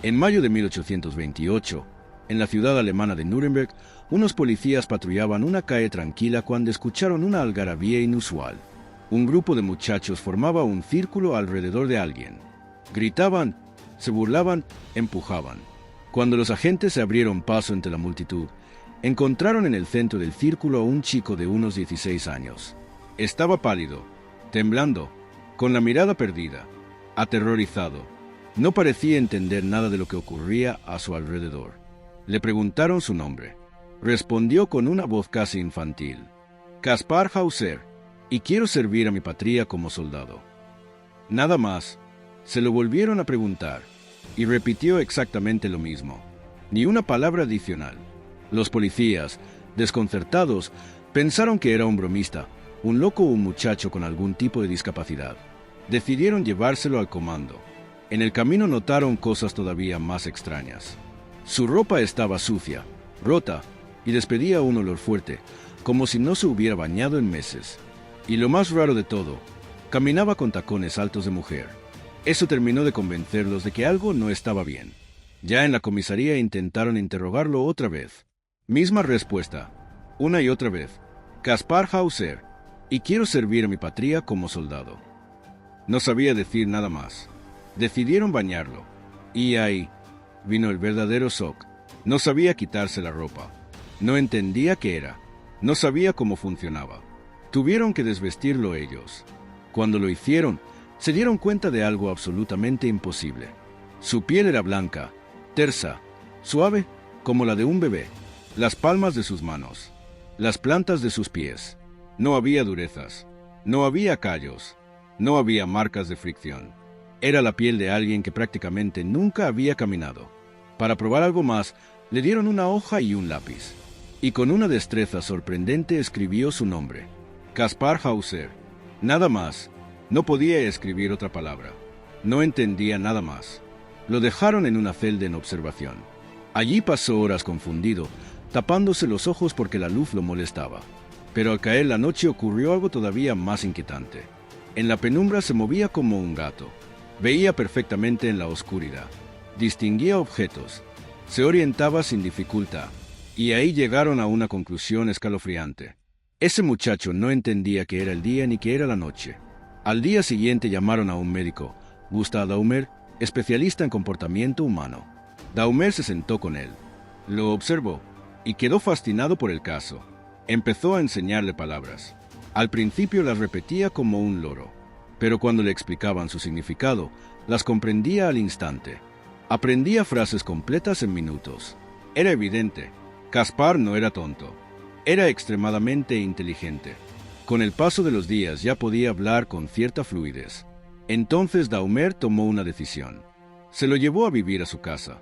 En mayo de 1828, en la ciudad alemana de Nuremberg, unos policías patrullaban una calle tranquila cuando escucharon una algarabía inusual. Un grupo de muchachos formaba un círculo alrededor de alguien. Gritaban, se burlaban, empujaban. Cuando los agentes se abrieron paso entre la multitud, encontraron en el centro del círculo a un chico de unos 16 años. Estaba pálido, temblando, con la mirada perdida, aterrorizado. No parecía entender nada de lo que ocurría a su alrededor. Le preguntaron su nombre. Respondió con una voz casi infantil: Kaspar Hauser, y quiero servir a mi patria como soldado. Nada más. Se lo volvieron a preguntar, y repitió exactamente lo mismo. Ni una palabra adicional. Los policías, desconcertados, pensaron que era un bromista, un loco o un muchacho con algún tipo de discapacidad. Decidieron llevárselo al comando. En el camino notaron cosas todavía más extrañas. Su ropa estaba sucia, rota, y despedía un olor fuerte, como si no se hubiera bañado en meses. Y lo más raro de todo, caminaba con tacones altos de mujer. Eso terminó de convencerlos de que algo no estaba bien. Ya en la comisaría intentaron interrogarlo otra vez. Misma respuesta, una y otra vez: Kaspar Hauser, y quiero servir a mi patria como soldado. No sabía decir nada más. Decidieron bañarlo. Y ahí vino el verdadero shock. No sabía quitarse la ropa. No entendía qué era. No sabía cómo funcionaba. Tuvieron que desvestirlo ellos. Cuando lo hicieron, se dieron cuenta de algo absolutamente imposible. Su piel era blanca, tersa, suave, como la de un bebé. Las palmas de sus manos, las plantas de sus pies. No había durezas, no había callos, no había marcas de fricción. Era la piel de alguien que prácticamente nunca había caminado. Para probar algo más, le dieron una hoja y un lápiz. Y con una destreza sorprendente escribió su nombre: Kaspar Hauser. Nada más. No podía escribir otra palabra. No entendía nada más. Lo dejaron en una celda en observación. Allí pasó horas confundido, tapándose los ojos porque la luz lo molestaba. Pero al caer la noche ocurrió algo todavía más inquietante. En la penumbra se movía como un gato. Veía perfectamente en la oscuridad. Distinguía objetos. Se orientaba sin dificultad. Y ahí llegaron a una conclusión escalofriante. Ese muchacho no entendía qué era el día ni qué era la noche. Al día siguiente llamaron a un médico, Gustav Daumer, especialista en comportamiento humano. Daumer se sentó con él. Lo observó y quedó fascinado por el caso. Empezó a enseñarle palabras. Al principio las repetía como un loro, pero cuando le explicaban su significado, las comprendía al instante. Aprendía frases completas en minutos. Era evidente, Kaspar no era tonto. Era extremadamente inteligente. Con el paso de los días ya podía hablar con cierta fluidez. Entonces Daumer tomó una decisión. Se lo llevó a vivir a su casa.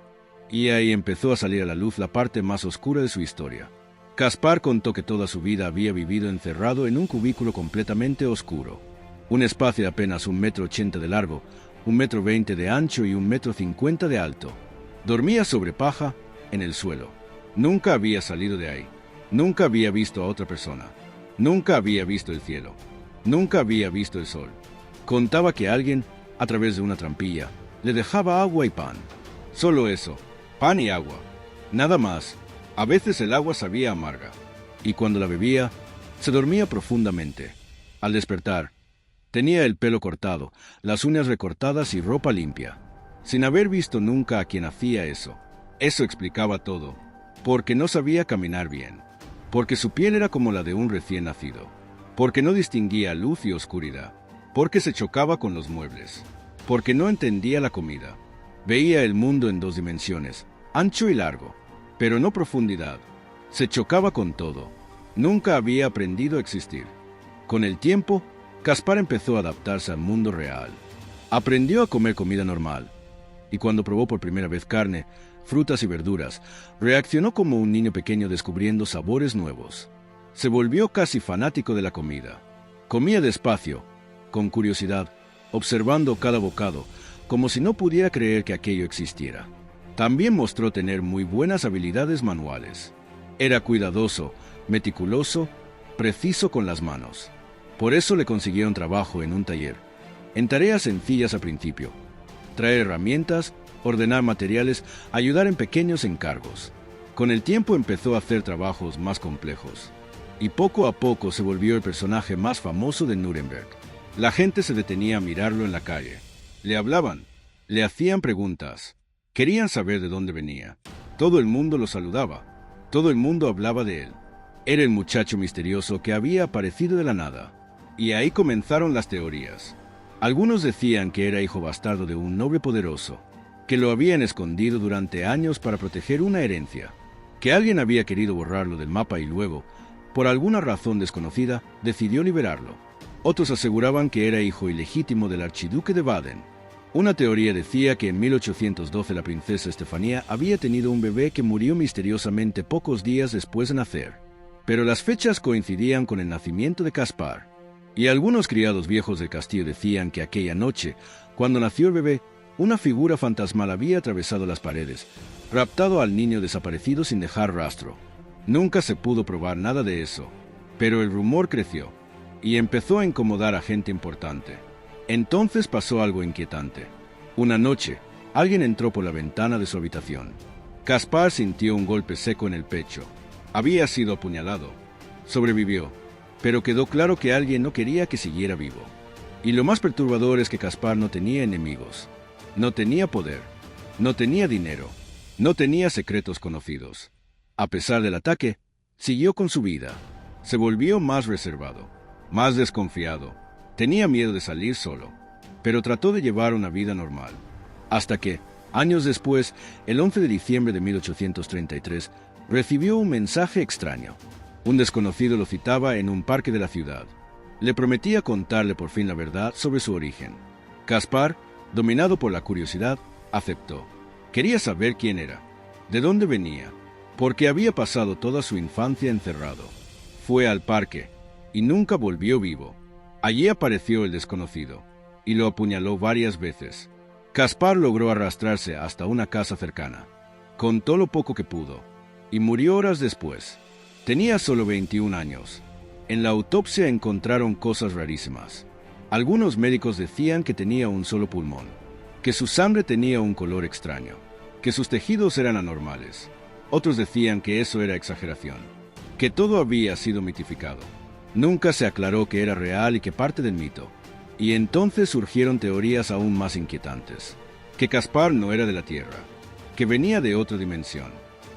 Y ahí empezó a salir a la luz la parte más oscura de su historia. Kaspar contó que toda su vida había vivido encerrado en un cubículo completamente oscuro. Un espacio de apenas 1,80 m de largo, 1,20 m de ancho y 1,50 m de alto. Dormía sobre paja, en el suelo. Nunca había salido de ahí. Nunca había visto a otra persona. Nunca había visto el cielo. Nunca había visto el sol. Contaba que alguien, a través de una trampilla, le dejaba agua y pan. Solo eso, pan y agua. Nada más. A veces el agua sabía amarga. Y cuando la bebía, se dormía profundamente. Al despertar, tenía el pelo cortado, las uñas recortadas y ropa limpia. Sin haber visto nunca a quien hacía eso. Eso explicaba todo. Porque no sabía caminar bien. Porque su piel era como la de un recién nacido. Porque no distinguía luz y oscuridad. Porque se chocaba con los muebles. Porque no entendía la comida. Veía el mundo en 2 dimensiones, ancho y largo, pero no profundidad. Se chocaba con todo. Nunca había aprendido a existir. Con el tiempo, Kaspar empezó a adaptarse al mundo real. Aprendió a comer comida normal. Y cuando probó por primera vez carne, frutas y verduras, reaccionó como un niño pequeño descubriendo sabores nuevos. Se volvió casi fanático de la comida. Comía despacio, con curiosidad, observando cada bocado, como si no pudiera creer que aquello existiera. También mostró tener muy buenas habilidades manuales. Era cuidadoso, meticuloso, preciso con las manos. Por eso le consiguieron trabajo en un taller, en tareas sencillas al principio: traer herramientas, ordenar materiales, ayudar en pequeños encargos. Con el tiempo empezó a hacer trabajos más complejos. Y poco a poco se volvió el personaje más famoso de Nuremberg. La gente se detenía a mirarlo en la calle. Le hablaban, le hacían preguntas, querían saber de dónde venía. Todo el mundo lo saludaba, todo el mundo hablaba de él. Era el muchacho misterioso que había aparecido de la nada. Y ahí comenzaron las teorías. Algunos decían que era hijo bastardo de un noble poderoso, que lo habían escondido durante años para proteger una herencia, que alguien había querido borrarlo del mapa y luego, por alguna razón desconocida, decidió liberarlo. Otros aseguraban que era hijo ilegítimo del archiduque de Baden. Una teoría decía que en 1812 la princesa Estefanía había tenido un bebé que murió misteriosamente pocos días después de nacer. Pero las fechas coincidían con el nacimiento de Caspar. Y algunos criados viejos del castillo decían que aquella noche, cuando nació el bebé, una figura fantasmal había atravesado las paredes, raptado al niño desaparecido sin dejar rastro. Nunca se pudo probar nada de eso, pero el rumor creció y empezó a incomodar a gente importante. Entonces pasó algo inquietante. Una noche, alguien entró por la ventana de su habitación. Caspar sintió un golpe seco en el pecho. Había sido apuñalado. Sobrevivió, pero quedó claro que alguien no quería que siguiera vivo. Y lo más perturbador es que Caspar no tenía enemigos, no tenía poder, no tenía dinero, no tenía secretos conocidos. A pesar del ataque, siguió con su vida. Se volvió más reservado, más desconfiado. Tenía miedo de salir solo, pero trató de llevar una vida normal. Hasta que, años después, el 11 de diciembre de 1833, recibió un mensaje extraño. Un desconocido lo citaba en un parque de la ciudad. Le prometía contarle por fin la verdad sobre su origen. Caspar, dominado por la curiosidad, aceptó. Quería saber quién era, de dónde venía, porque había pasado toda su infancia encerrado. Fue al parque y nunca volvió vivo. Allí apareció el desconocido y lo apuñaló varias veces. Caspar logró arrastrarse hasta una casa cercana. Contó lo poco que pudo y murió horas después. Tenía solo 21 años. En la autopsia encontraron cosas rarísimas. Algunos médicos decían que tenía un solo pulmón, que su sangre tenía un color extraño, que sus tejidos eran anormales. Otros decían que eso era exageración, que todo había sido mitificado. Nunca se aclaró que era real y que parte del mito. Y entonces surgieron teorías aún más inquietantes. Que Caspar no era de la Tierra, que venía de otra dimensión,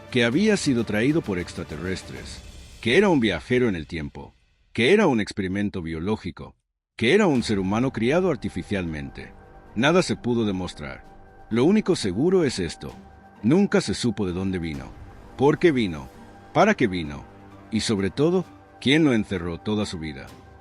que había sido traído por extraterrestres, que era un viajero en el tiempo, que era un experimento biológico, que era un ser humano criado artificialmente. Nada se pudo demostrar. Lo único seguro es esto: nunca se supo de dónde vino, por qué vino, para qué vino, y sobre todo, quién lo encerró toda su vida.